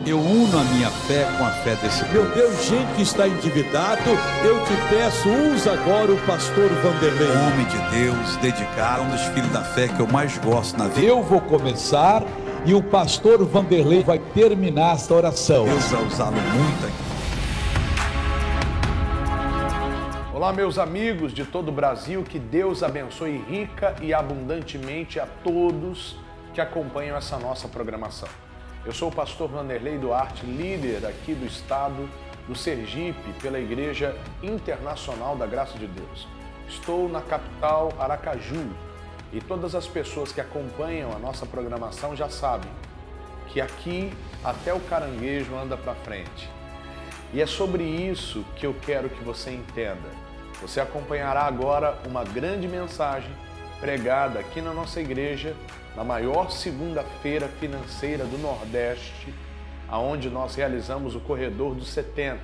Eu uno a minha fé com a fé desse povo. Meu Deus, gente que está endividado, eu te peço, usa agora o pastor Vanderlei. Homem de Deus, dedicado, um dos filhos da fé que eu mais gosto na vida. Eu vou começar e o pastor Vanderlei vai terminar esta oração. Deus vai usá-lo muito aqui. Olá, meus amigos de todo o Brasil, que Deus abençoe rica e abundantemente a todos que acompanham essa nossa programação. Eu sou o pastor Vanderlei Duarte, líder aqui do estado do Sergipe, pela Igreja Internacional da Graça de Deus. Estou na capital Aracaju e todas as pessoas que acompanham a nossa programação já sabem que aqui até o caranguejo anda para frente. E é sobre isso que eu quero que você entenda. Você acompanhará agora uma grande mensagem pregada aqui na nossa igreja, na maior segunda-feira financeira do Nordeste, aonde nós realizamos o Corredor dos 70.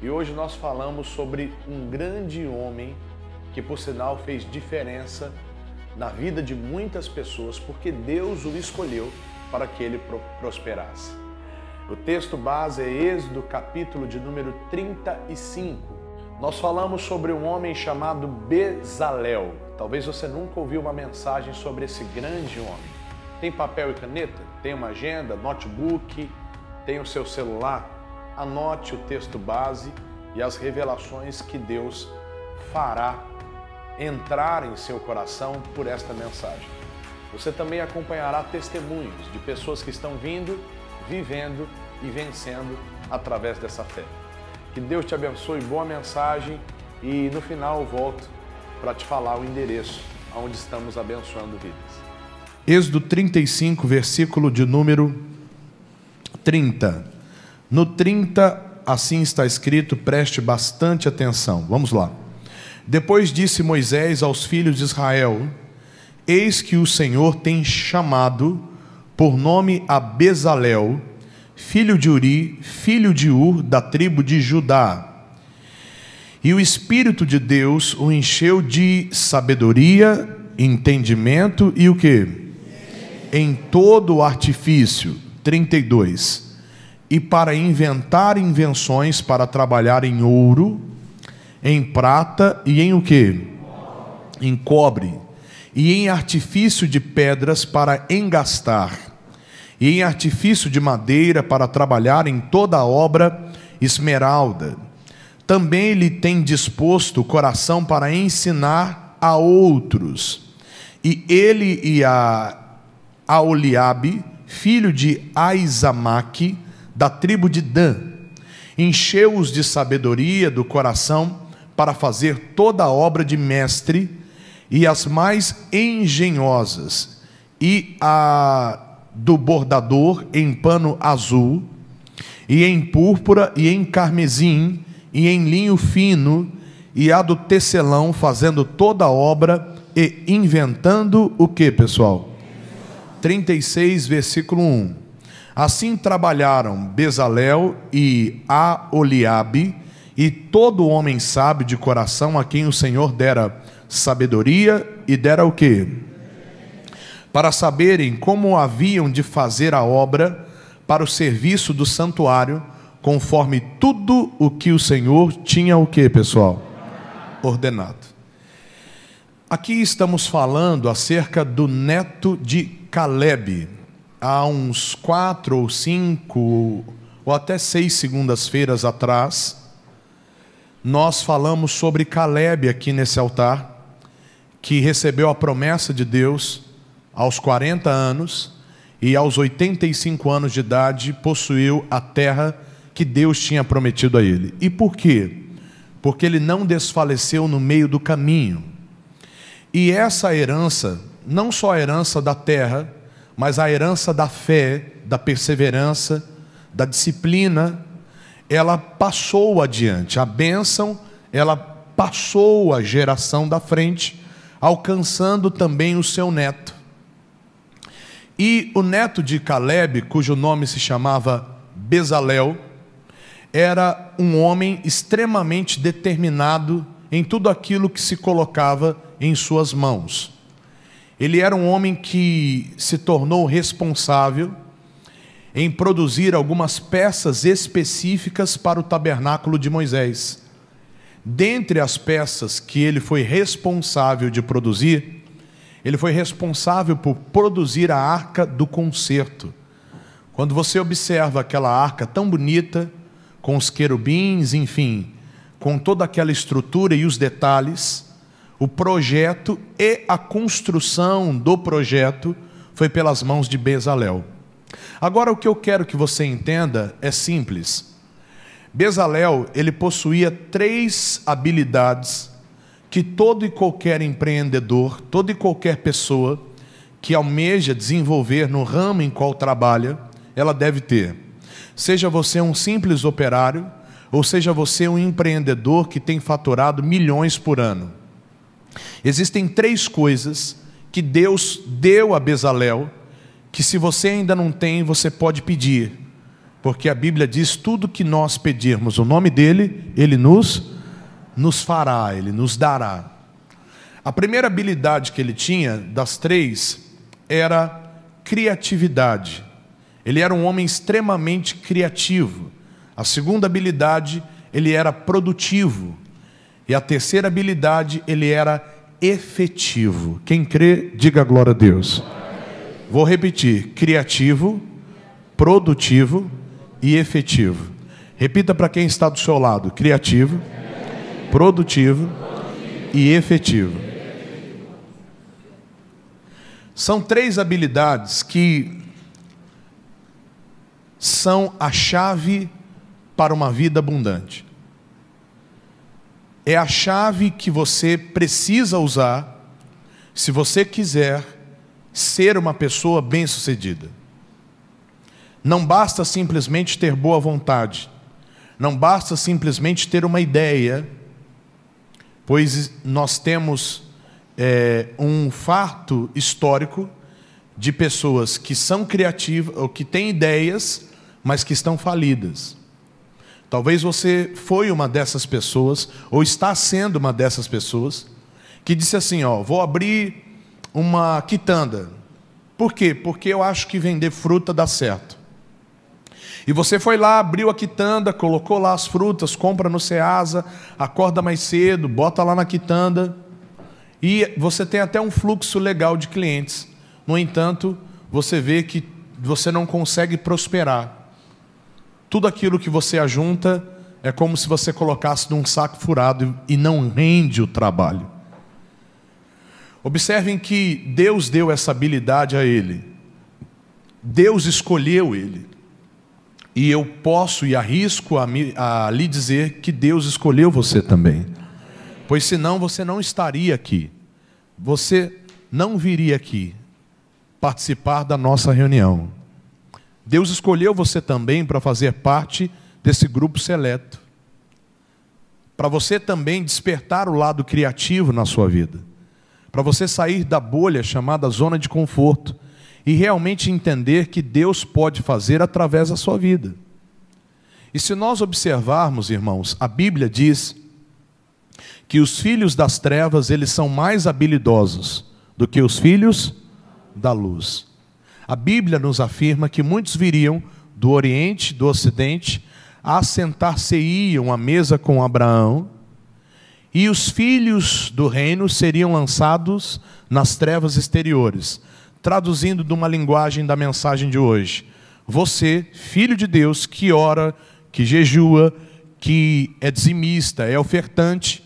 E hoje nós falamos sobre um grande homem que, por sinal, fez diferença na vida de muitas pessoas, porque Deus o escolheu para que ele prosperasse. O texto base é Êxodo, capítulo de número 35. Nós falamos sobre um homem chamado Bezalel. Talvez você nunca ouviu uma mensagem sobre esse grande homem. Tem papel e caneta? Tem uma agenda, notebook, tem o seu celular? Anote o texto base e as revelações que Deus fará entrar em seu coração por esta mensagem. Você também acompanhará testemunhos de pessoas que estão vindo, vivendo e vencendo através dessa fé. Que Deus te abençoe, boa mensagem, e no final eu volto para te falar o endereço onde estamos abençoando vidas. Êxodo 35, versículo de número 30. No 30, assim está escrito, preste bastante atenção. Vamos lá. Depois disse Moisés aos filhos de Israel: eis que o Senhor tem chamado por nome a Bezalel, filho de Uri, filho de Ur, da tribo de Judá. E o Espírito de Deus o encheu de sabedoria, entendimento e o quê? Em todo o artifício. 32. E para inventar invenções para trabalhar em ouro, em prata e em o quê? Em cobre. E em artifício de pedras para engastar. E em artifício de madeira para trabalhar em toda a obra esmeralda. Também lhe tem disposto o coração para ensinar a outros. E ele e a Aholiabe, filho de Aizamaque, da tribo de Dan, encheu-os de sabedoria do coração para fazer toda a obra de mestre e as mais engenhosas, e a do bordador em pano azul, e em púrpura, e em carmesim, e em linho fino, e a do tecelão, fazendo toda a obra e inventando o que, pessoal? 36, versículo 1. Assim trabalharam Bezalel e Aholiabe, e todo homem sábio de coração, a quem o Senhor dera sabedoria, e dera o que? Para saberem como haviam de fazer a obra para o serviço do santuário, conforme tudo o que o Senhor tinha o que, pessoal? Ordenado. Aqui estamos falando acerca do neto de Calebe. Há uns 4 ou 5 ou até 6 segundas-feiras atrás, nós falamos sobre Calebe aqui nesse altar, que recebeu a promessa de Deus aos 40 anos e aos 85 anos de idade possuiu a terra que Deus tinha prometido a ele. E por quê? Porque ele não desfaleceu no meio do caminho. E essa herança, não só a herança da terra, mas a herança da fé, da perseverança, da disciplina, ela passou adiante. A bênção, ela passou a geração da frente, alcançando também o seu neto. E o neto de Calebe, cujo nome se chamava Bezalel, era um homem extremamente determinado em tudo aquilo que se colocava em suas mãos. Ele era um homem que se tornou responsável em produzir algumas peças específicas para o tabernáculo de Moisés. Dentre as peças que ele foi responsável de produzir, ele foi responsável por produzir a arca do concerto. Quando você observa aquela arca tão bonita, com os querubins, enfim, com toda aquela estrutura e os detalhes, o projeto e a construção do projeto foi pelas mãos de Bezalel. Agora, o que eu quero que você entenda é simples. Bezalel, ele possuía 3 habilidades que todo e qualquer empreendedor, toda e qualquer pessoa que almeja desenvolver no ramo em qual trabalha, ela deve ter. Seja você um simples operário, ou seja você um empreendedor que tem faturado milhões por ano. Existem 3 coisas que Deus deu a Bezalel, que se você ainda não tem, você pode pedir, porque a Bíblia diz: tudo que nós pedirmos o nome dele, ele nos fará, ele nos dará. A primeira habilidade que ele tinha, das 3, era criatividade. Ele era um homem extremamente criativo. A segunda habilidade, ele era produtivo. E a terceira habilidade, ele era efetivo. Quem crê, diga glória a Deus. Vou repetir: criativo, produtivo e efetivo. Repita para quem está do seu lado: criativo, produtivo e efetivo. São 3 habilidades que são a chave para uma vida abundante. É a chave que você precisa usar se você quiser ser uma pessoa bem-sucedida. Não basta simplesmente ter boa vontade, não basta simplesmente ter uma ideia, pois nós temos um fato histórico de pessoas que são criativas, ou que têm ideias, mas que estão falidas. Talvez você foi uma dessas pessoas, ou está sendo uma dessas pessoas, que disse assim: vou abrir uma quitanda. Por quê? Porque eu acho que vender fruta dá certo. E você foi lá, abriu a quitanda, colocou lá as frutas, compra no Ceasa, acorda mais cedo, bota lá na quitanda, e você tem até um fluxo legal de clientes. No entanto, você vê que você não consegue prosperar. Tudo aquilo que você ajunta é como se você colocasse num saco furado e não rende o trabalho. Observem que Deus deu essa habilidade a ele. Deus escolheu ele. E eu posso e arrisco a lhe dizer que Deus escolheu você também. Pois senão você não estaria aqui. Você não viria aqui participar da nossa reunião. Deus escolheu você também para fazer parte desse grupo seleto. Para você também despertar o lado criativo na sua vida. Para você sair da bolha chamada zona de conforto e realmente entender que Deus pode fazer através da sua vida. E se nós observarmos, irmãos, a Bíblia diz que os filhos das trevas, eles são mais habilidosos do que os filhos da luz. A Bíblia nos afirma que muitos viriam do Oriente, do Ocidente, a sentar-se-iam à mesa com Abraão, e os filhos do reino seriam lançados nas trevas exteriores. Traduzindo de uma linguagem da mensagem de hoje: você, filho de Deus, que ora, que jejua, que é dizimista, é ofertante,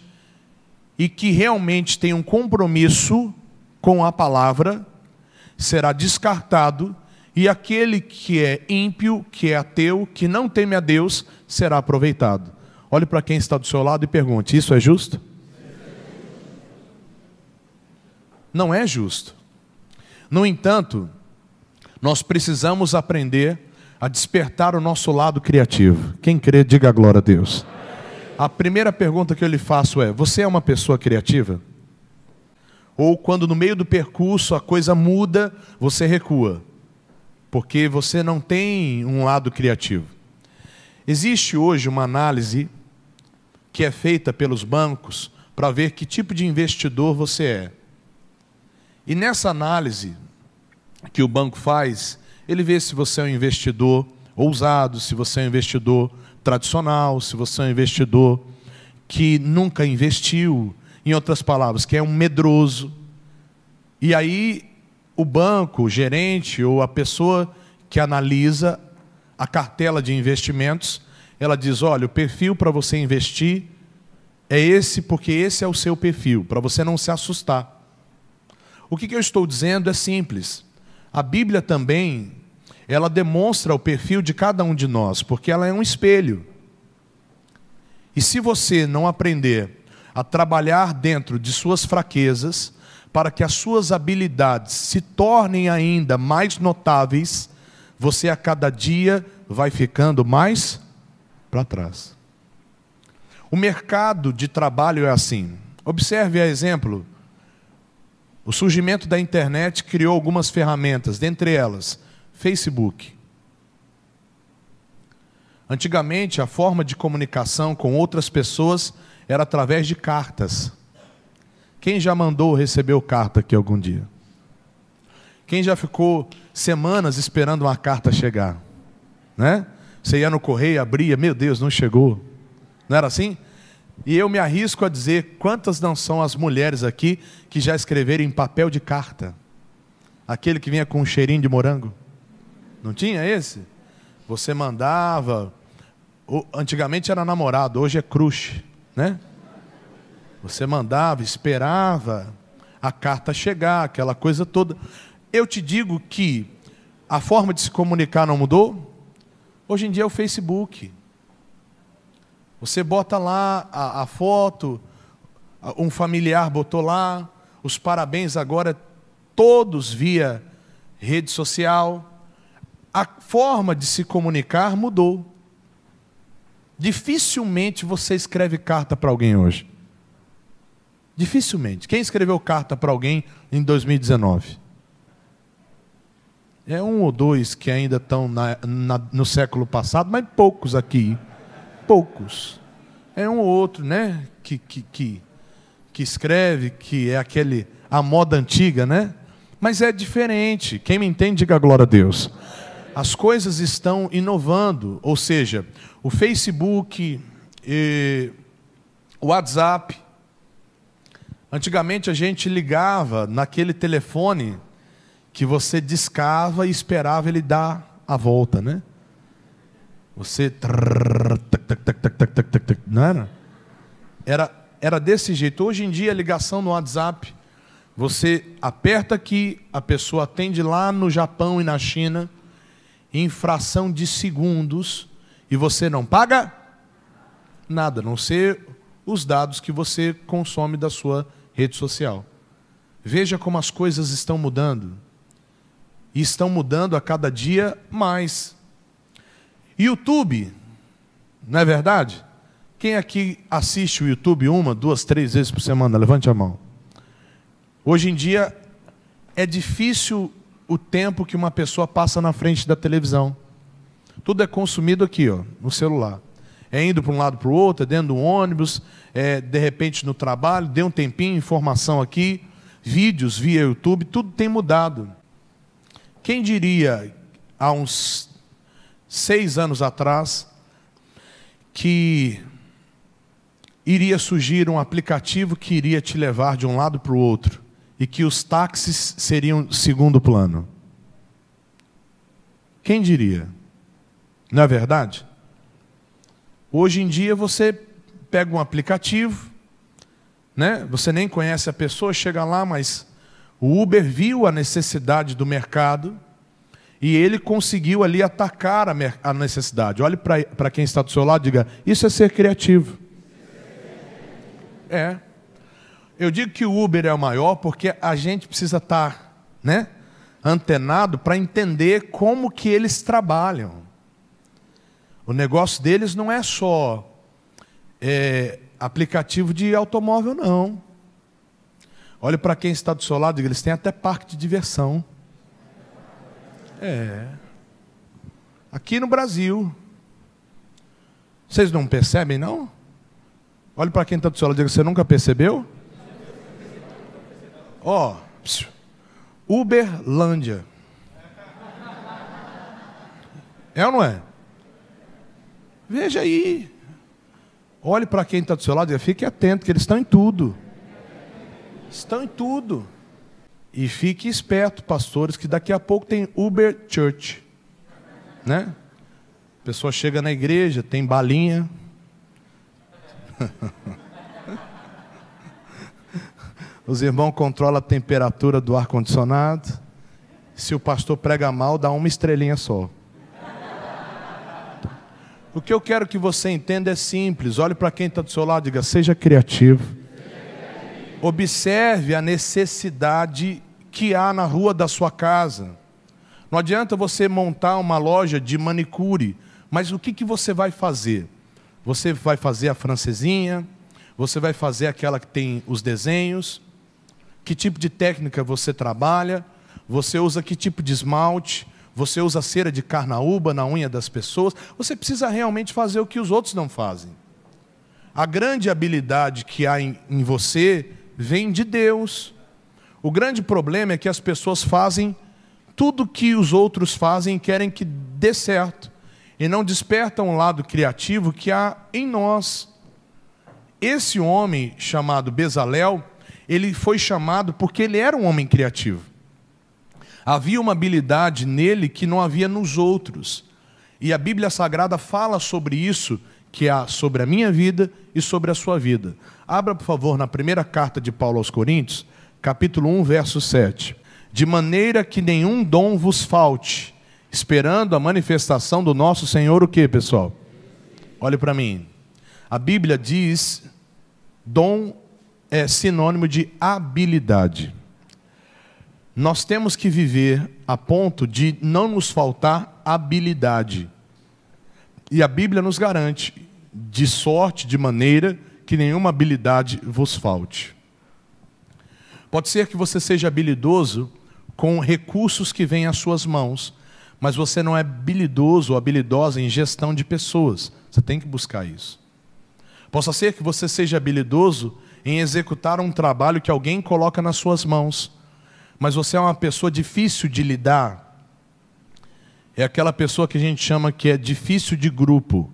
e que realmente tem um compromisso com a palavra, será descartado, e aquele que é ímpio, que é ateu, que não teme a Deus, será aproveitado. Olhe para quem está do seu lado e pergunte: isso é justo? Não é justo. No entanto, nós precisamos aprender a despertar o nosso lado criativo. Quem crê, diga glória a Deus. A primeira pergunta que eu lhe faço é: você é uma pessoa criativa? Ou quando no meio do percurso a coisa muda, você recua, porque você não tem um lado criativo? Existe hoje uma análise que é feita pelos bancos para ver que tipo de investidor você é. E nessa análise que o banco faz, Ele vê se você é um investidor ousado, se você é um investidor tradicional, se você é um investidor que nunca investiu, em outras palavras, que é um medroso. E aí o banco, o gerente ou a pessoa que analisa a cartela de investimentos, ela diz, olha, o perfil para você investir é esse, porque esse é o seu perfil, para você não se assustar. O que eu estou dizendo é simples. A Bíblia também, ela demonstra o perfil de cada um de nós, porque ela é um espelho. E se você não aprender a trabalhar dentro de suas fraquezas, para que as suas habilidades se tornem ainda mais notáveis, você a cada dia vai ficando mais para trás. O mercado de trabalho é assim. Observe a exemplo. O surgimento da internet criou algumas ferramentas, dentre elas, Facebook. Antigamente, a forma de comunicação com outras pessoas era através de cartas. Quem já mandou ou recebeu carta aqui algum dia? Quem já ficou semanas esperando uma carta chegar? Né? Você ia no correio, abria, meu Deus, não chegou. Não era assim? E eu me arrisco a dizer, quantas não são as mulheres aqui que já escreveram em papel de carta? Aquele que vinha com um cheirinho de morango. Não tinha esse? Você mandava, antigamente era namorado, hoje é crush, né? Você mandava, esperava a carta chegar, aquela coisa toda. Eu te digo que a forma de se comunicar não mudou? Hoje em dia é o Facebook. Você bota lá a foto, um familiar botou lá, os parabéns agora todos via rede social. A forma de se comunicar mudou. Dificilmente você escreve carta para alguém hoje. Dificilmente. Quem escreveu carta para alguém em 2019? É um ou dois que ainda estão no século passado, mas poucos aqui. Poucos. É um ou outro, né? Que escreve, que é a moda antiga, né? Mas é diferente. Quem me entende, diga glória a Deus. As coisas estão inovando, ou seja, o Facebook, o WhatsApp. Antigamente a gente ligava naquele telefone que você discava e esperava ele dar a volta, né? Você... Não era? Era desse jeito. Hoje em dia, a ligação no WhatsApp, você aperta aqui, a pessoa atende lá no Japão e na China, em fração de segundos, e você não paga nada, a não ser os dados que você consome da sua rede social. Veja como as coisas estão mudando. E estão mudando a cada dia mais. YouTube, não é verdade? Quem aqui assiste o YouTube 1, 2, 3 vezes por semana? Levante a mão. Hoje em dia, é difícil o tempo que uma pessoa passa na frente da televisão. Tudo é consumido aqui, ó, no celular. É indo para um lado para o outro, é dentro do ônibus, é de repente no trabalho, dê um tempinho, informação aqui, vídeos via YouTube, tudo tem mudado. Quem diria, há uns 6 anos atrás, que iria surgir um aplicativo que iria te levar de um lado para o outro e que os táxis seriam segundo plano? Quem diria? Não é verdade? Hoje em dia você pega um aplicativo, né? Você nem conhece a pessoa, chega lá, mas o Uber viu a necessidade do mercado e ele conseguiu ali atacar a necessidade. Olhe para quem está do seu lado e diga, isso é ser criativo. É. Eu digo que o Uber é o maior porque a gente precisa estar, né, antenado para entender como que eles trabalham. O negócio deles não é só aplicativo de automóvel, não. Olhe para quem está do seu lado e diga, eles têm até parque de diversão. Aqui no Brasil. Vocês não percebem, não? Olhe para quem está do seu lado e diga, você nunca percebeu? Ó, Uberlândia. É ou não é? Veja aí. Olhe para quem está do seu lado e fique atento, que eles estão em tudo. Estão em tudo. E fique esperto, pastores, que daqui a pouco tem Uber Church. Né? A pessoa chega na igreja, tem balinha. Os irmãos controlam a temperatura do ar-condicionado. Se o pastor prega mal, dá uma estrelinha só. O que eu quero que você entenda é simples. Olhe para quem está do seu lado e diga, seja criativo. Observe a necessidade que há na rua da sua casa. Não adianta você montar uma loja de manicure, mas o que você vai fazer? Você vai fazer a francesinha? Você vai fazer aquela que tem os desenhos? Que tipo de técnica você trabalha? Você usa que tipo de esmalte? Você usa cera de carnaúba na unha das pessoas? Você precisa realmente fazer o que os outros não fazem. A grande habilidade que há em você vem de Deus. O grande problema é que as pessoas fazem tudo que os outros fazem e querem que dê certo. E não despertam um lado criativo que há em nós. Esse homem chamado Bezalel, ele foi chamado porque ele era um homem criativo. Havia uma habilidade nele que não havia nos outros. E a Bíblia Sagrada fala sobre isso, que há sobre a minha vida e sobre a sua vida. Abra, por favor, na primeira carta de Paulo aos Coríntios, capítulo 1, verso 7. De maneira que nenhum dom vos falte, esperando a manifestação do nosso Senhor, o que, pessoal? Olhe para mim. A Bíblia diz, dom é sinônimo de habilidade. Nós temos que viver a ponto de não nos faltar habilidade. E a Bíblia nos garante, de sorte, de maneira que nenhuma habilidade vos falte. Pode ser que você seja habilidoso com recursos que vêm às suas mãos, mas você não é habilidoso ou habilidosa em gestão de pessoas. Você tem que buscar isso. Possa ser que você seja habilidoso em executar um trabalho que alguém coloca nas suas mãos, mas você é uma pessoa difícil de lidar. É aquela pessoa que a gente chama que é difícil de grupo.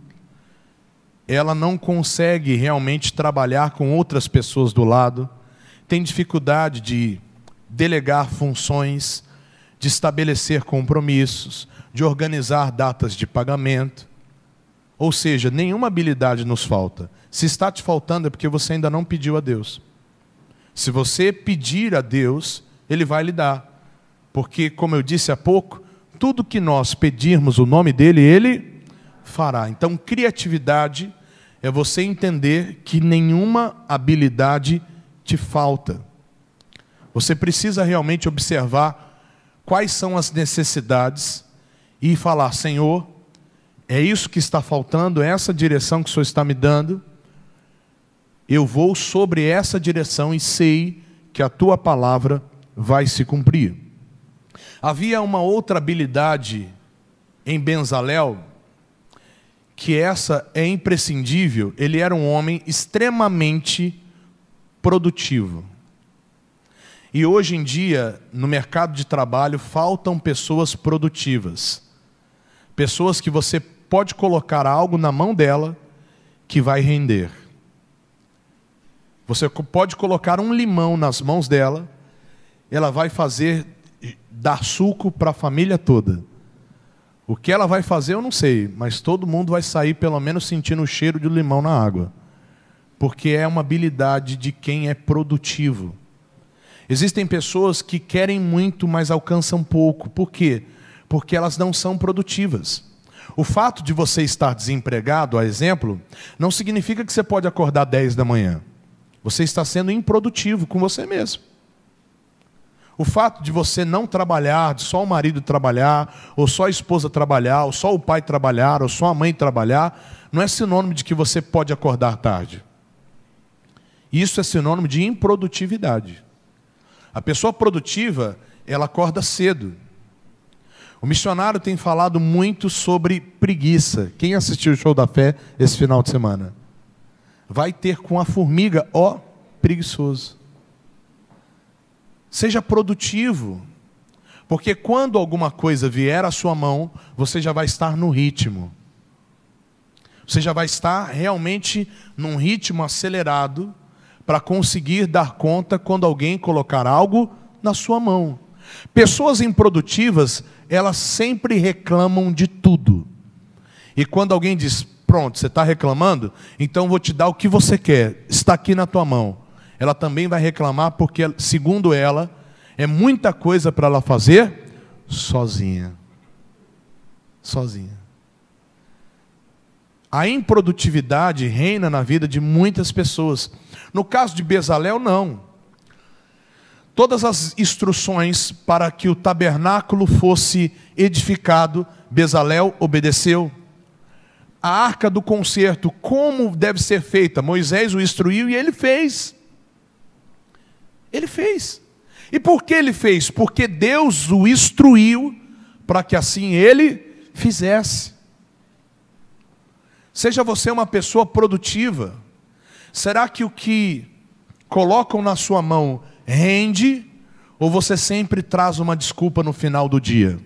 Ela não consegue realmente trabalhar com outras pessoas do lado, tem dificuldade de delegar funções, de estabelecer compromissos, de organizar datas de pagamento. Ou seja, nenhuma habilidade nos falta. Se está te faltando é porque você ainda não pediu a Deus. Se você pedir a Deus, Ele vai lhe dar. Porque, como eu disse há pouco, tudo que nós pedirmos o nome dEle, Ele fará. Então, criatividade é você entender que nenhuma habilidade te falta. Você precisa realmente observar quais são as necessidades e falar, Senhor, é isso que está faltando, é essa direção que o Senhor está me dando. Eu vou sobre essa direção e sei que a Tua palavra vai se cumprir. Havia uma outra habilidade em Bezalel, que essa é imprescindível. Ele era um homem extremamente produtivo. E hoje em dia, no mercado de trabalho, faltam pessoas produtivas. Pessoas que você pode colocar algo na mão dela que vai render. Você pode colocar um limão nas mãos dela, ela vai dar suco para a família toda. O que ela vai fazer eu não sei, mas todo mundo vai sair pelo menos sentindo o cheiro de limão na água. Porque é uma habilidade de quem é produtivo. Existem pessoas que querem muito, mas alcançam pouco. Por quê? Porque elas não são produtivas. O fato de você estar desempregado, a exemplo, não significa que você pode acordar 10 da manhã. Você está sendo improdutivo com você mesmo. O fato de você não trabalhar, de só o marido trabalhar, ou só a esposa trabalhar, ou só o pai trabalhar, ou só a mãe trabalhar, não é sinônimo de que você pode acordar tarde. Isso é sinônimo de improdutividade. A pessoa produtiva, ela acorda cedo. O missionário tem falado muito sobre preguiça. Quem assistiu o Show da Fé esse final de semana? Vai ter com a formiga, ó, preguiçoso. Seja produtivo. Porque quando alguma coisa vier à sua mão, você já vai estar no ritmo. Você já vai estar realmente num ritmo acelerado para conseguir dar conta quando alguém colocar algo na sua mão. Pessoas improdutivas, elas sempre reclamam de tudo. E quando alguém diz, pronto, você está reclamando? Então vou te dar o que você quer, está aqui na tua mão. Ela também vai reclamar porque, segundo ela, é muita coisa para ela fazer sozinha. Sozinha. A improdutividade reina na vida de muitas pessoas. No caso de Bezalel, não. Todas as instruções para que o tabernáculo fosse edificado, Bezalel obedeceu. A arca do concerto, como deve ser feita? Moisés o instruiu e ele fez. Ele fez. E por que ele fez? Porque Deus o instruiu para que assim ele fizesse. Seja você uma pessoa produtiva. Será que o que colocam na sua mão rende? Ou você sempre traz uma desculpa no final do dia?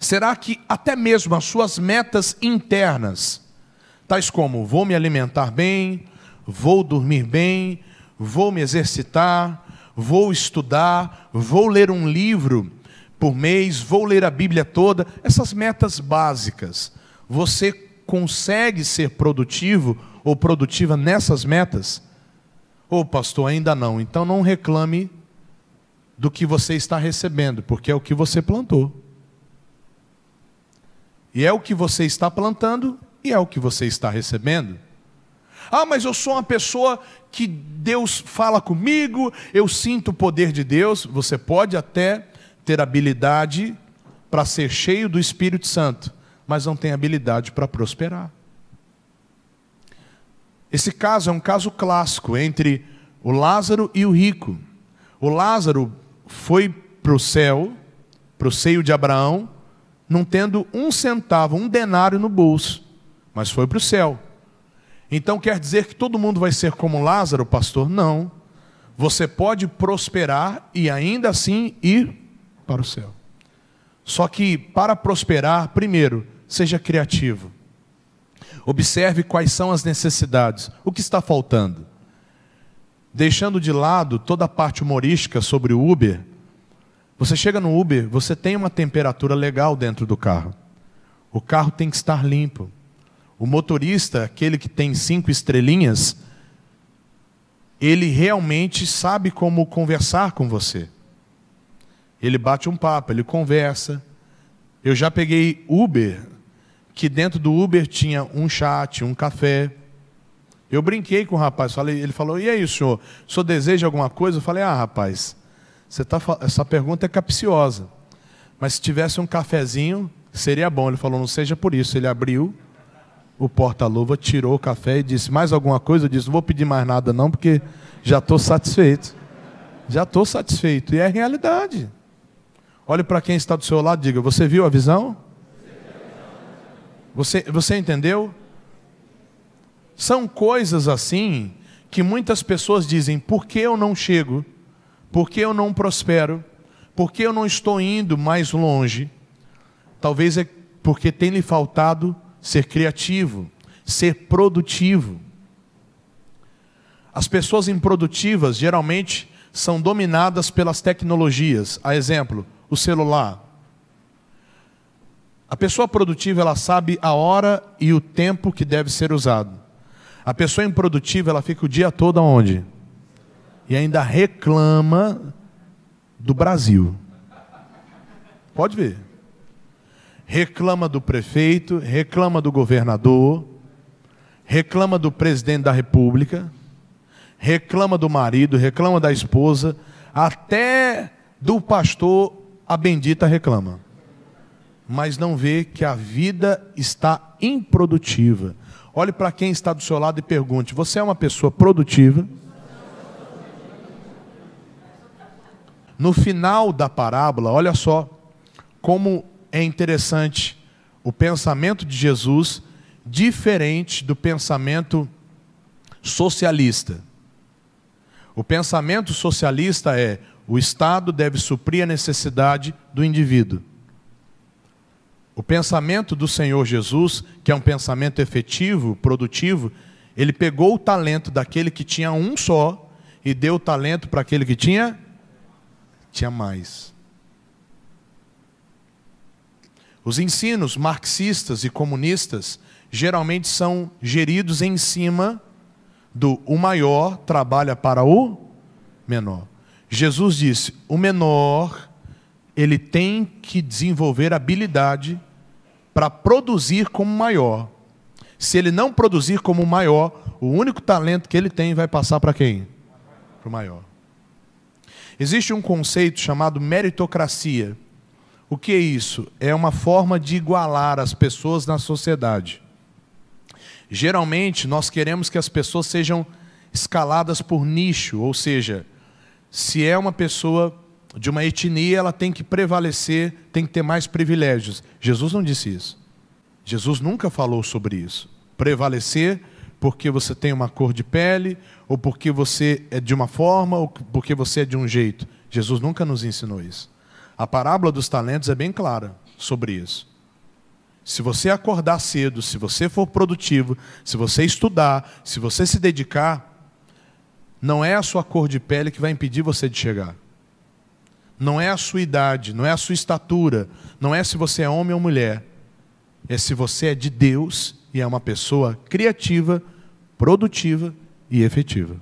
Será que até mesmo as suas metas internas, tais como vou me alimentar bem, vou dormir bem, vou me exercitar, vou estudar, vou ler um livro por mês, vou ler a Bíblia toda, essas metas básicas, você consegue ser produtivo ou produtiva nessas metas? Ô pastor, ainda não. Então não reclame do que você está recebendo, porque é o que você plantou. E é o que você está plantando e é o que você está recebendo. Ah, mas eu sou uma pessoa que Deus fala comigo, eu sinto o poder de Deus. Você pode até ter habilidade para ser cheio do Espírito Santo, mas não tem habilidade para prosperar. Esse caso é um caso clássico entre o Lázaro e o rico. O Lázaro foi para o céu, para o seio de Abraão, não tendo um centavo, um denário no bolso, mas foi para o céu. Então quer dizer que todo mundo vai ser como Lázaro, pastor? Não. Você pode prosperar e ainda assim ir para o céu. Só que para prosperar, primeiro, seja criativo. Observe quais são as necessidades, o que está faltando. Deixando de lado toda a parte humorística sobre o Uber, você chega no Uber, você tem uma temperatura legal dentro do carro. O carro tem que estar limpo. O motorista, aquele que tem 5 estrelinhas, ele realmente sabe como conversar com você. Ele bate um papo, ele conversa. Eu já peguei Uber, que dentro do Uber tinha um chat, um café. Eu brinquei com o rapaz, ele falou, e aí, senhor deseja alguma coisa? Eu falei, rapaz, essa pergunta é capciosa, mas se tivesse um cafezinho, seria bom. Ele falou, não seja por isso. Ele abriu o porta-luva, tirou o café e disse, mais alguma coisa? Eu disse, não vou pedir mais nada não, porque já estou satisfeito. Já estou satisfeito, e é a realidade. Olhe para quem está do seu lado e diga, você viu a visão? Você entendeu? São coisas assim que muitas pessoas dizem, por que eu não chego? Por que eu não prospero? Por que eu não estou indo mais longe? Talvez é porque tem lhe faltado ser criativo, ser produtivo. As pessoas improdutivas geralmente são dominadas pelas tecnologias. A exemplo, o celular. A pessoa produtiva, ela sabe a hora e o tempo que deve ser usado. A pessoa improdutiva, ela fica o dia todo aonde? E ainda reclama do Brasil. Pode ver. Reclama do prefeito, reclama do governador, reclama do presidente da república, reclama do marido, reclama da esposa, até do pastor a bendita reclama. Mas não vê que a vida está improdutiva. Olhe para quem está do seu lado e pergunte, você é uma pessoa produtiva? No final da parábola, olha só como é interessante o pensamento de Jesus, diferente do pensamento socialista. O pensamento socialista é, O Estado deve suprir a necessidade do indivíduo. O pensamento do Senhor Jesus, que é um pensamento efetivo, produtivo, ele pegou o talento daquele que tinha um só e deu o talento para aquele que tinha mais. Os ensinos marxistas e comunistas geralmente são geridos em cima do o maior trabalha para o menor. Jesus disse, o menor, ele tem que desenvolver habilidade para produzir como maior. Se ele não produzir como maior, o único talento que ele tem vai passar para quem? Para o maior. Existe um conceito chamado meritocracia. O que é isso? É uma forma de igualar as pessoas na sociedade. Geralmente, nós queremos que as pessoas sejam escaladas por nicho, ou seja, se é uma pessoa de uma etnia, ela tem que prevalecer, tem que ter mais privilégios. Jesus não disse isso. Jesus nunca falou sobre isso. Prevalecer porque você tem uma cor de pele, ou porque você é de uma forma, ou porque você é de um jeito. Jesus nunca nos ensinou isso. A parábola dos talentos é bem clara sobre isso. Se você acordar cedo, se você for produtivo, se você estudar, se você se dedicar, não é a sua cor de pele que vai impedir você de chegar. Não é a sua idade, não é a sua estatura, não é se você é homem ou mulher. É se você é de Deus e é uma pessoa criativa, produtiva e efetiva.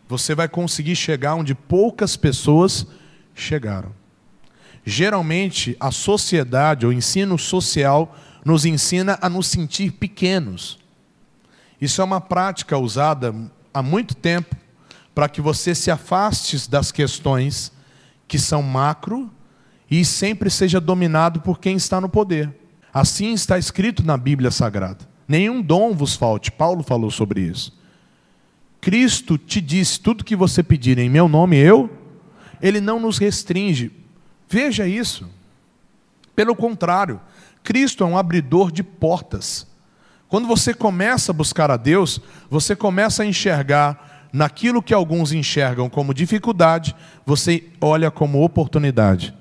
Você vai conseguir chegar onde poucas pessoas chegaram. Geralmente, a sociedade, o ensino social, nos ensina a nos sentir pequenos. Isso é uma prática usada há muito tempo para que você se afaste das questões que são macro e sempre seja dominado por quem está no poder. Assim está escrito na Bíblia Sagrada. Nenhum dom vos falte. Paulo falou sobre isso. Cristo te disse, tudo que você pedir em meu nome, Ele não nos restringe. Veja isso. Pelo contrário, Cristo é um abridor de portas. Quando você começa a buscar a Deus, você começa a enxergar naquilo que alguns enxergam como dificuldade, você olha como oportunidade.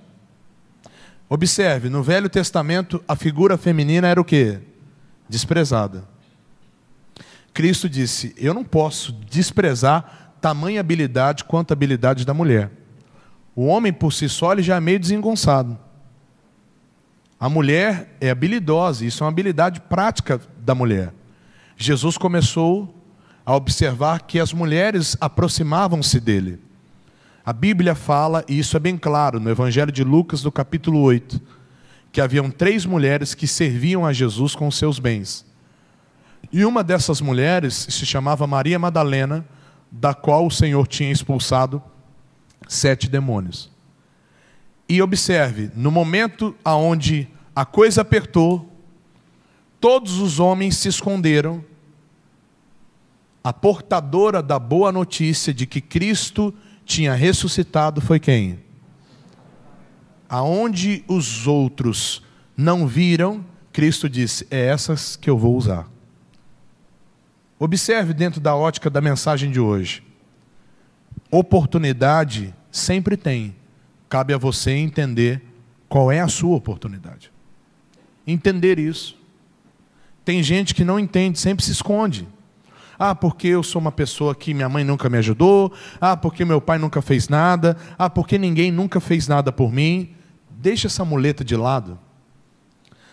Observe, no Velho Testamento, a figura feminina era o quê? Desprezada. Cristo disse, eu não posso desprezar tamanha habilidade quanto a habilidade da mulher. O homem, por si só, ele já é meio desengonçado. A mulher é habilidosa, isso é uma habilidade prática da mulher. Jesus começou a observar que as mulheres aproximavam-se dele. A Bíblia fala, e isso é bem claro, no Evangelho de Lucas, no capítulo 8, que haviam 3 mulheres que serviam a Jesus com seus bens. E uma dessas mulheres se chamava Maria Madalena, da qual o Senhor tinha expulsado 7 demônios. E observe, no momento onde a coisa apertou, todos os homens se esconderam. A portadora da boa notícia de que Cristo tinha ressuscitado foi quem? Aonde os outros não viram, Cristo disse, é essas que eu vou usar. Observe dentro da ótica da mensagem de hoje. Oportunidade sempre tem. Cabe a você entender qual é a sua oportunidade. Entender isso. Tem gente que não entende, sempre se esconde. Ah, porque eu sou uma pessoa que minha mãe nunca me ajudou. Ah, porque meu pai nunca fez nada. Ah, porque ninguém nunca fez nada por mim. Deixa essa muleta de lado.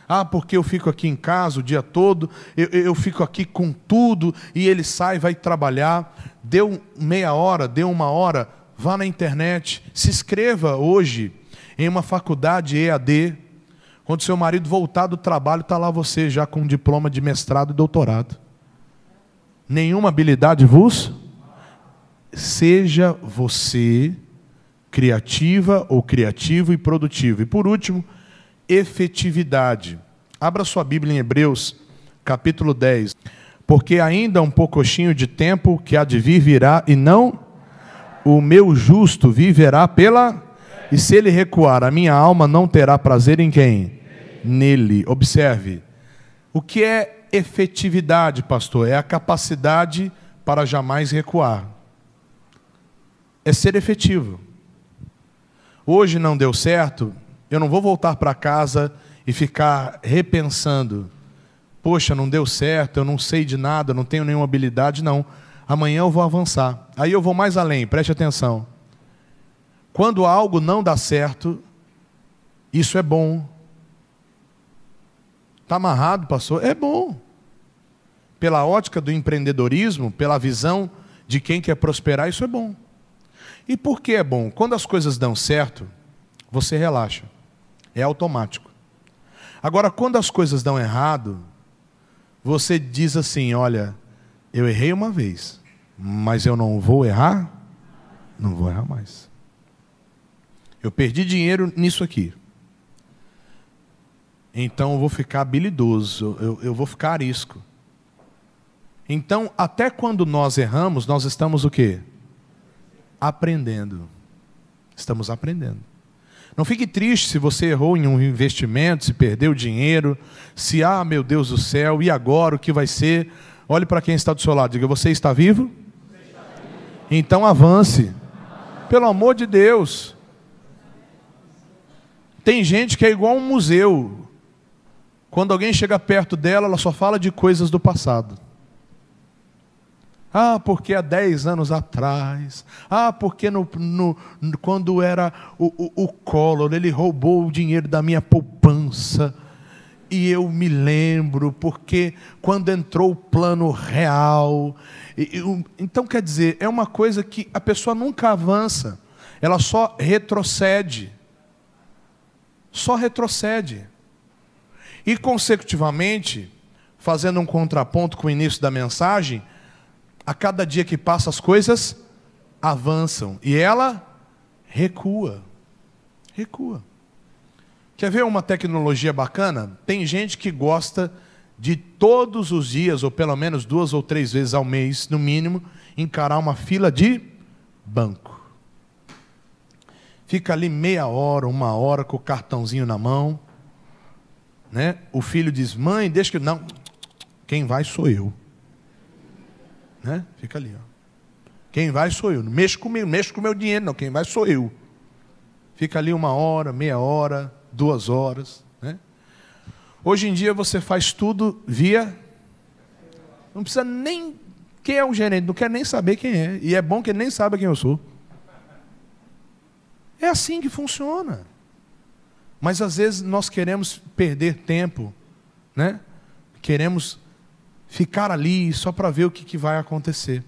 Ah, porque eu fico aqui em casa o dia todo, eu fico aqui com tudo, e ele sai, vai trabalhar, deu meia hora, deu 1 hora, vá na internet, se inscreva hoje em uma faculdade EAD, quando seu marido voltar do trabalho, está lá você já com um diploma de mestrado e doutorado. Nenhuma habilidade vos? Seja você criativa ou criativo e produtivo. E por último, efetividade. Abra sua Bíblia em Hebreus, capítulo 10. Porque ainda um poucochinho de tempo que há de vir virá, e não o meu justo viverá pela... E se ele recuar, a minha alma não terá prazer em quem? Nele. Observe. O que é efetividade, pastor? É a capacidade para jamais recuar. é ser efetivo. Hoje não deu certo, eu não vou voltar para casa e ficar repensando. Poxa, não deu certo, eu não sei de nada, não tenho nenhuma habilidade, não. Amanhã eu vou avançar. Aí eu vou mais além, preste atenção. Quando algo não dá certo, isso é bom. Está amarrado, pastor? É bom. Pela ótica do empreendedorismo, pela visão de quem quer prosperar, isso é bom. E por que é bom? Quando as coisas dão certo, você relaxa. É automático. Agora, quando as coisas dão errado, você diz assim, olha, eu errei uma vez, mas eu não vou errar? Não vou errar mais. Eu perdi dinheiro nisso aqui. Então eu vou ficar habilidoso, eu vou ficar arisco. Então, até quando nós erramos, nós estamos o quê? Aprendendo. Estamos aprendendo. Não fique triste se você errou em um investimento, se perdeu dinheiro, se, meu Deus do céu, e agora o que vai ser? Olhe para quem está do seu lado, diga, você está vivo? Então avance. Pelo amor de Deus. Tem gente que é igual um museu. Quando alguém chega perto dela, ela só fala de coisas do passado. Porque há 10 anos atrás. Porque quando era o Collor, ele roubou o dinheiro da minha poupança. E eu me lembro, porque quando entrou o plano real. Então, quer dizer, é uma coisa que a pessoa nunca avança. Ela só retrocede. Só retrocede. E, consecutivamente, fazendo um contraponto com o início da mensagem, a cada dia que passa as coisas avançam. E ela recua. Recua. Quer ver uma tecnologia bacana? Tem gente que gosta de todos os dias, ou pelo menos 2 ou 3 vezes ao mês, no mínimo, encarar uma fila de banco. Fica ali meia hora, 1 hora, com o cartãozinho na mão. Né? O filho diz, mãe, deixa que... Não, quem vai sou eu. Né? Fica ali. Ó. Quem vai sou eu. Não mexe comigo, mexe com o meu dinheiro, não. Quem vai sou eu. Fica ali 1 hora, meia hora, 2 horas. Né? Hoje em dia você faz tudo via... Não precisa nem... Quem é o gerente? Não quer nem saber quem é. E é bom que ele nem saiba quem eu sou. É assim que funciona. Mas às vezes nós queremos perder tempo, né? Queremos ficar ali só para ver o que vai acontecer.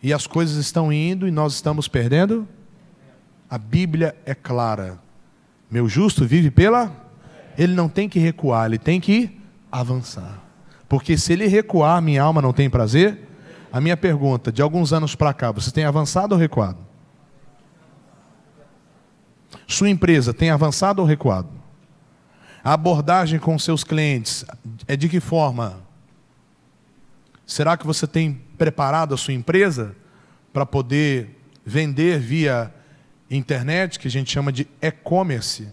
E as coisas estão indo e nós estamos perdendo. A Bíblia é clara. Meu justo vive pela... Ele não tem que recuar, ele tem que avançar. Porque se ele recuar, minha alma não tem prazer. A minha pergunta, de alguns anos para cá, você tem avançado ou recuado? Sua empresa tem avançado ou recuado? A abordagem com seus clientes é de que forma? Será que você tem preparado a sua empresa para poder vender via internet, que a gente chama de e-commerce?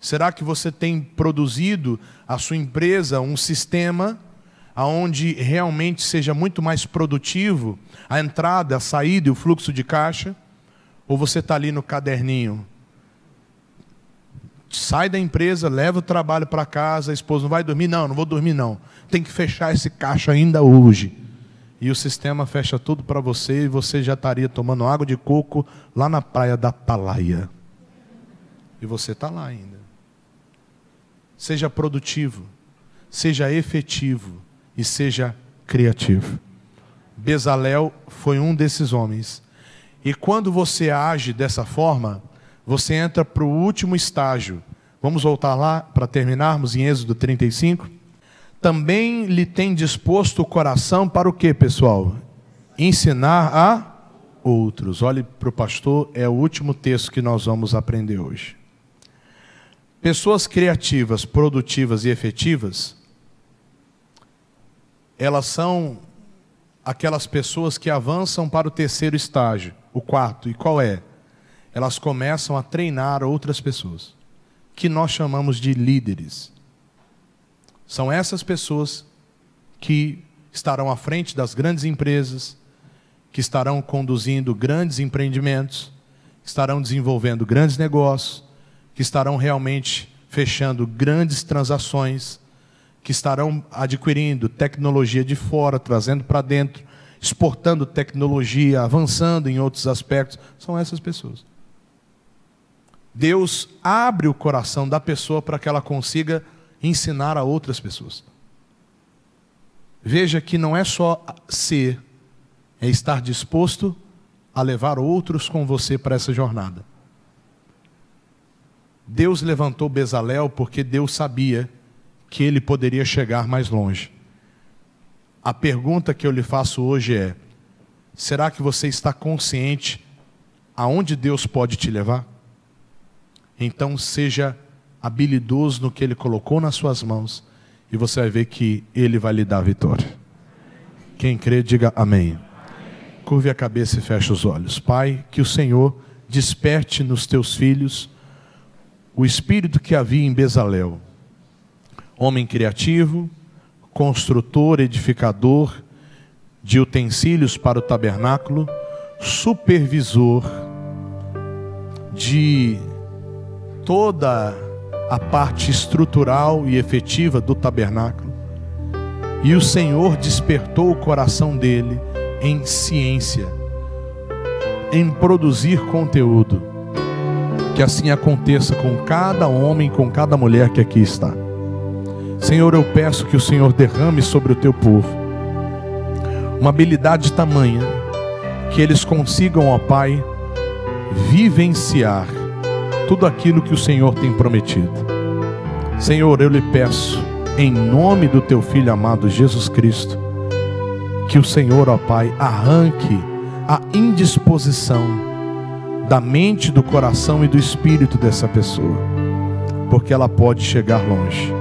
Será que você tem produzido a sua empresa um sistema onde realmente seja muito mais produtivo a entrada, a saída e o fluxo de caixa? Ou você está ali no caderninho? Sai da empresa, leva o trabalho para casa, a esposa não vai dormir? Não, não vou dormir não. Tem que fechar esse caixa ainda hoje. E o sistema fecha tudo para você e você já estaria tomando água de coco lá na praia da Atalaia. E você está lá ainda. Seja produtivo, seja efetivo e seja criativo. Bezalel foi um desses homens. E quando você age dessa forma, você entra para o último estágio. Vamos voltar lá para terminarmos em Êxodo 35? Também lhe tem disposto o coração para o quê, pessoal? Ensinar a outros. Olhe para o pastor, é o último texto que nós vamos aprender hoje. Pessoas criativas, produtivas e efetivas, elas são aquelas pessoas que avançam para o 3º estágio, o 4º. E qual é? Elas começam a treinar outras pessoas, que nós chamamos de líderes. São essas pessoas que estarão à frente das grandes empresas, que estarão conduzindo grandes empreendimentos, que estarão desenvolvendo grandes negócios, que estarão realmente fechando grandes transações, que estarão adquirindo tecnologia de fora, trazendo para dentro, exportando tecnologia, avançando em outros aspectos. São essas pessoas. Deus abre o coração da pessoa para que ela consiga ensinar a outras pessoas. Veja que não é só ser, é estar disposto a levar outros com você para essa jornada. Deus levantou Bezalel porque Deus sabia que ele poderia chegar mais longe. A pergunta que eu lhe faço hoje é: será que você está consciente aonde Deus pode te levar? Então seja habilidoso no que Ele colocou nas suas mãos e você vai ver que Ele vai lhe dar a vitória. Quem crê, diga amém. Curve a cabeça e feche os olhos. Pai, que o Senhor desperte nos teus filhos o espírito que havia em Bezalel. Homem criativo, construtor, edificador de utensílios para o tabernáculo, supervisor de toda a parte estrutural e efetiva do tabernáculo. E o Senhor despertou o coração dele em ciência, em produzir conteúdo. Que assim aconteça com cada homem, com cada mulher que aqui está. Senhor, eu peço que o Senhor derrame sobre o teu povo uma habilidade tamanha que eles consigam, ó Pai, vivenciar tudo aquilo que o Senhor tem prometido. Senhor, eu lhe peço, em nome do teu Filho amado Jesus Cristo, que o Senhor, ó Pai, arranque a indisposição da mente, do coração e do espírito dessa pessoa, porque ela pode chegar longe.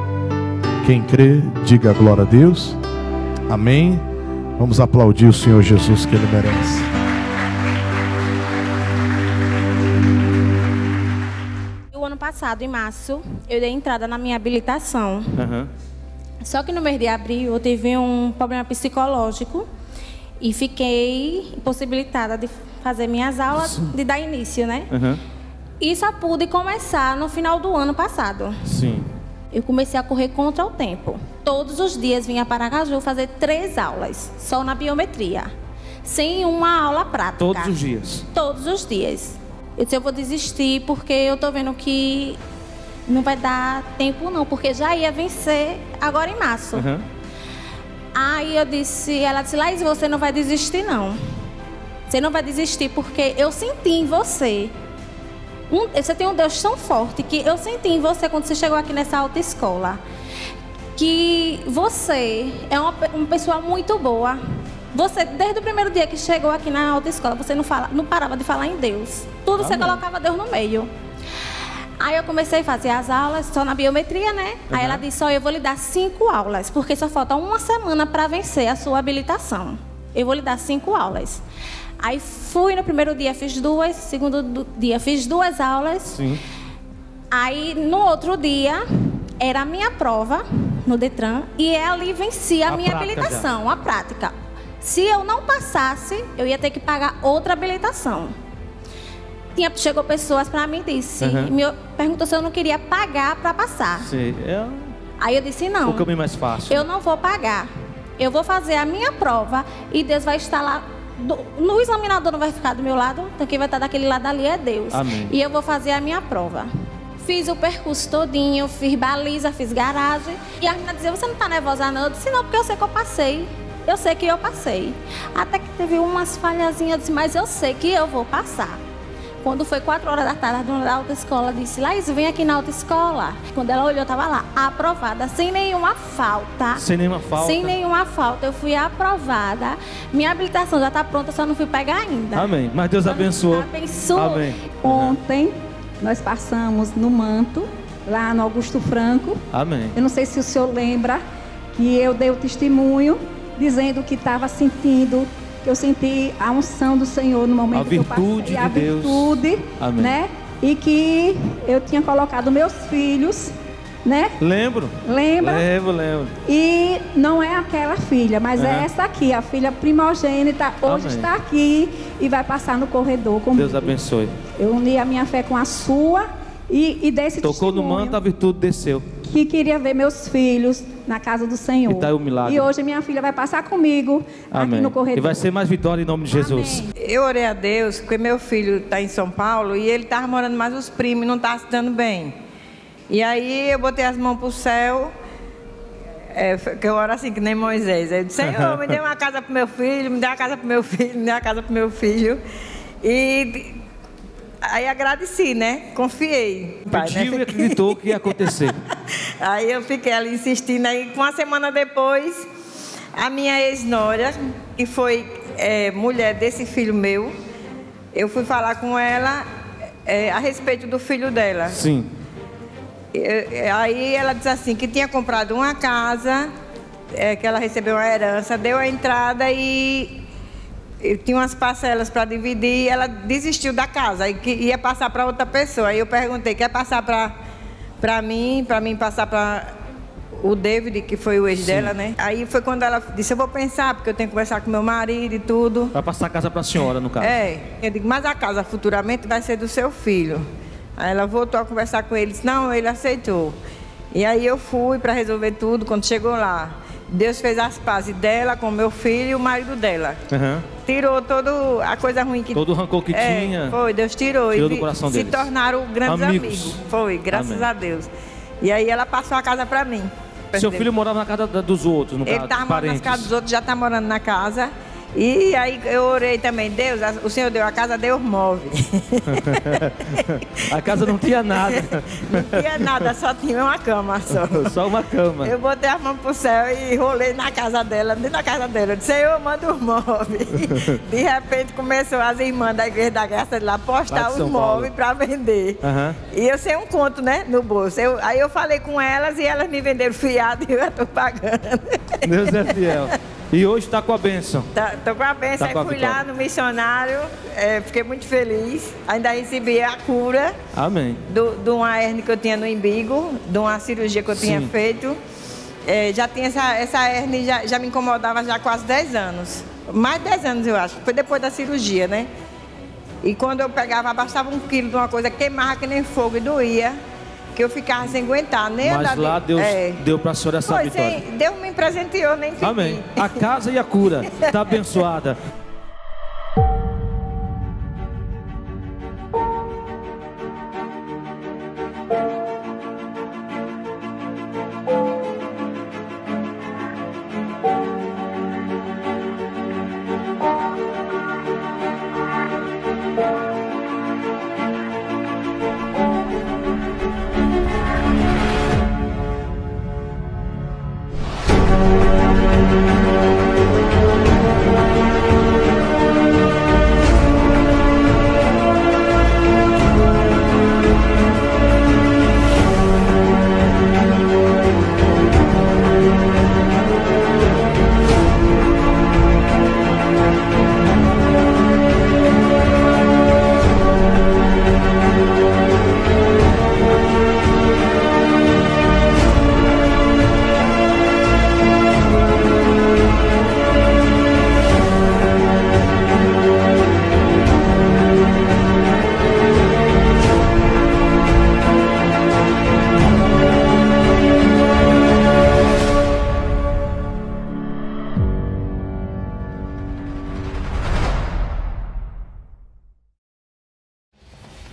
Quem crê, diga glória a Deus. Amém. Vamos aplaudir o Senhor Jesus, que Ele merece. O ano passado, em março, eu dei entrada na minha habilitação. Só que no mês de abril eu tive um problema psicológico e fiquei impossibilitada de fazer minhas aulas, de dar início, né? E só pude começar no final do ano passado. Sim. Eu comecei a correr contra o tempo. Todos os dias vinha para Aracaju fazer 3 aulas, só na biometria, sem uma aula prática. Todos os dias? Todos os dias. Eu disse, eu vou desistir porque eu tô vendo que não vai dar tempo não, porque já ia vencer agora em março. Aí eu disse, ela disse, Laís, você não vai desistir não. Você não vai desistir porque eu senti em você. Você tem um Deus tão forte que eu senti em você quando você chegou aqui nessa autoescola. Que você é uma pessoa muito boa. Você, desde o primeiro dia que chegou aqui na autoescola, você não parava de falar em Deus. Tudo você colocava Deus no meio. Aí eu comecei a fazer as aulas só na biometria, né? Aí ela disse, eu vou lhe dar 5 aulas, porque só falta uma semana para vencer a sua habilitação. Eu vou lhe dar 5 aulas. Aí fui no primeiro dia, fiz 2, segundo dia fiz 2 aulas. Sim. Aí no outro dia era a minha prova no Detran e ali vencia a minha habilitação, a prática. Se eu não passasse, eu ia ter que pagar outra habilitação. Chegou pessoas para mim e disse, me perguntou se eu não queria pagar para passar. Sim. Aí eu disse não. O caminho mais fácil. Eu não vou pagar. Eu vou fazer a minha prova e Deus vai estar lá. No examinador não vai ficar do meu lado, então quem vai estar daquele lado ali é Deus. Amém. E eu vou fazer a minha prova. Fiz o percurso todinho, fiz baliza, fiz garagem. E a menina dizia, você não está nervosa não? Eu disse, não, porque eu sei que eu passei. Eu sei que eu passei. Até que teve umas falhazinhas, eu disse, mas eu sei que eu vou passar. Quando foi 4 horas da tarde, a dona da autoescola disse, Laís, vem aqui na autoescola. Quando ela olhou, estava lá, aprovada, sem nenhuma falta. Sem nenhuma falta? Sem nenhuma falta. Eu fui aprovada. Minha habilitação já está pronta, só não fui pegar ainda. Amém. Mas Deus abençoou. Abençoou. Amém. Ontem, nós passamos no Manto, lá no Augusto Franco. Amém. Eu não sei se o senhor lembra que eu dei o testemunho, dizendo que estava sentindo... Eu senti a unção do Senhor no momento que eu passei, a virtude, né? E que eu tinha colocado meus filhos né? Lembro. Lembra? Lembro. E não é aquela filha, mas é Uhum. essa aqui, a filha primogênita. Hoje Amém. está aqui e vai passar no corredor comigo. Deus abençoe. Eu uni a minha fé com a sua e desse Tocou no testemunho manto, a virtude desceu. que queria ver meus filhos na casa do Senhor. E tá aí o milagre. E hoje minha filha vai passar comigo Amém. aqui no corredor. E vai ser mais vitória em nome de Jesus. Amém. Eu orei a Deus, porque meu filho está em São Paulo e ele estava morando mais os primos e não estava se dando bem. E aí eu botei as mãos para o céu, que eu oro assim, que nem Moisés. Eu disse, Senhor, me dê uma casa para meu filho, me dê uma casa para meu filho, me dê uma casa para meu filho. E aí agradeci, né? Confiei. Pediu e acreditou que ia acontecer. Aí eu fiquei ali insistindo, aí uma semana depois, a minha ex-nora, que foi mulher desse filho meu, eu fui falar com ela a respeito do filho dela. Sim. Aí ela disse assim, que tinha comprado uma casa, que ela recebeu uma herança, deu a entrada e tinha umas parcelas para dividir, e ela desistiu da casa e que ia passar para outra pessoa. Aí eu perguntei, quer passar para mim passar para o David, que foi o ex dela, né? Aí foi quando ela disse, eu vou pensar, porque eu tenho que conversar com meu marido e tudo. Vai passar a casa para a senhora, no caso. Eu digo, mas a casa futuramente vai ser do seu filho. Aí ela voltou a conversar com ele, disse, não, ele aceitou. E aí eu fui para resolver tudo. Quando chegou lá, Deus fez as pazes dela com meu filho e o marido dela. Uhum. Tirou toda a coisa ruim que... Todo o rancor que tinha. Foi, Deus tirou. Tirou do coração se deles. tornaram grandes amigos. Foi, graças Amém. a Deus. E aí ela passou a casa para mim. Seu filho morava na casa dos outros, no caso, Ele estava morando parentes. nas casas dos outros, já está morando na casa. E aí eu orei também, Deus, o Senhor deu a casa, Deus move. A casa não tinha nada. Não tinha nada, só tinha uma cama só. Só uma cama. Eu botei a mão pro céu e rolei na casa dela, dentro da casa dela. Eu disse, Senhor, manda os móveis. De repente começou as irmãs da Igreja da Graça de lá postar os móveis para vender. Uhum. E eu sem um conto, né, no bolso. Aí eu falei com elas e elas me venderam fiado e eu estou pagando. Deus é fiel. E hoje está com a bênção. Estou com a bênção. Tá com a Aí fui vitória. lá no missionário, fiquei muito feliz. Ainda recebi a cura Amém. de uma hérnia que eu tinha no umbigo, de uma cirurgia que eu tinha feito. Já tinha essa hérnia, já me incomodava já há quase 10 anos. Mais de 10 anos, eu acho. Foi depois da cirurgia, né? E quando eu pegava, bastava 1 quilo de uma coisa, queimava que nem fogo e doía. Que eu ficava sem aguentar, nem Mas andar lá Deus deu para a senhora essa vitória. Deus me presenteou, nem pedi. Amém. A casa e a cura está abençoada.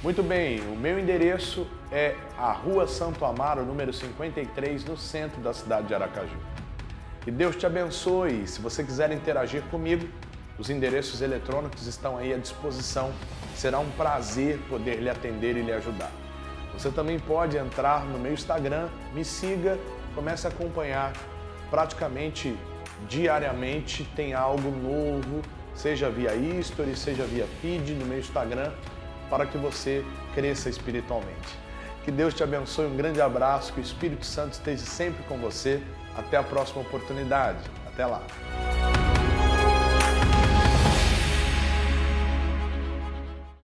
Muito bem, o meu endereço é a Rua Santo Amaro, número 53, no centro da cidade de Aracaju. Que Deus te abençoe. Se você quiser interagir comigo, os endereços eletrônicos estão aí à disposição. Será um prazer poder lhe atender e lhe ajudar. Você também pode entrar no meu Instagram, me siga, comece a acompanhar. Praticamente diariamente tem algo novo, seja via History, seja via Feed no meu Instagram, para que você cresça espiritualmente. Que Deus te abençoe, um grande abraço, que o Espírito Santo esteja sempre com você. Até a próxima oportunidade. Até lá.